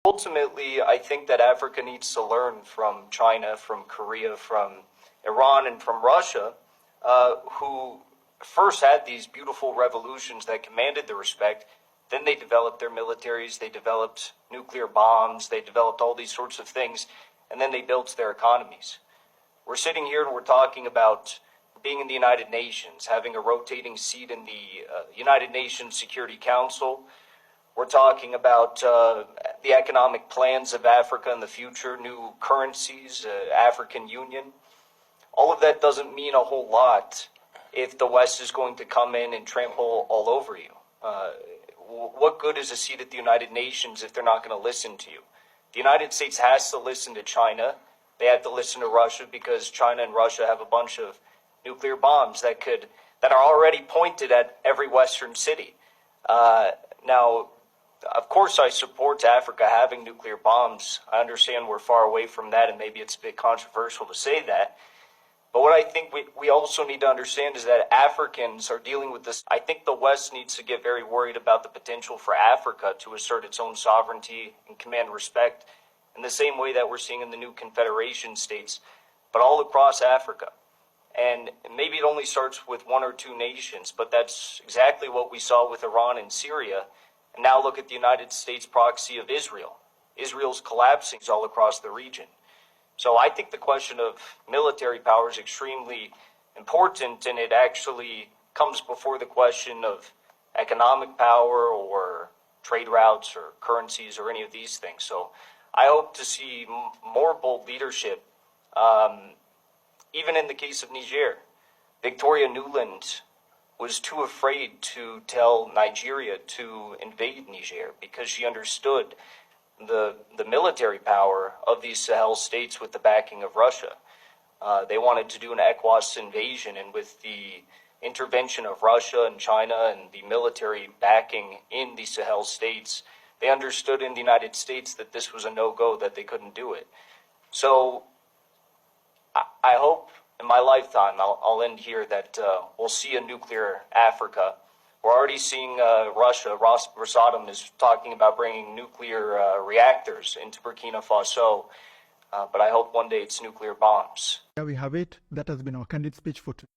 Ultimately, I think that Africa needs to learn from China, from Korea, from Iran, and from Russia, who first had these beautiful revolutions that commanded the respect. Then they developed their militaries, they developed nuclear bombs, they developed all these sorts of things, and then they built their economies. We're sitting here and we're talking about being in the United Nations, having a rotating seat in the United Nations Security Council. We're talking about the economic plans of Africa in the future, new currencies, African Union. All of that doesn't mean a whole lot if the West is going to come in and trample all over you. What good is a seat at the United Nations if they're not going to listen to you? The United States has to listen to China. They have to listen to Russia because China and Russia have a bunch of nuclear bombs that are already pointed at every Western city. Now, of course, I support Africa having nuclear bombs. I understand we're far away from that, and maybe it's a bit controversial to say that. But what I think we also need to understand is that Africans are dealing with this. I think the West needs to get very worried about the potential for Africa to assert its own sovereignty and command respect in the same way that we're seeing in the new Confederation states, but all across Africa. And maybe it only starts with one or two nations, but that's exactly what we saw with Iran and Syria. And now look at the United States proxy of Israel. Israel's collapsing all across the region. So I think the question of military power is extremely important, and it actually comes before the question of economic power or trade routes or currencies or any of these things. So I hope to see more bold leadership, even in the case of Niger. Victoria Nuland was too afraid to tell Nigeria to invade Niger because she understood the military power of these Sahel states with the backing of Russia. They wanted to do an ECOWAS invasion, and with the intervention of Russia and China and the military backing in the Sahel states, they understood in the United States that this was a no-go, that they couldn't do it. So I hope in my lifetime, I'll end here, that we'll see a nuclear Africa. We're already seeing Russia. Rosatom is talking about bringing nuclear reactors into Burkina Faso, but I hope one day it's nuclear bombs. There we have it. That has been our candid speech for today.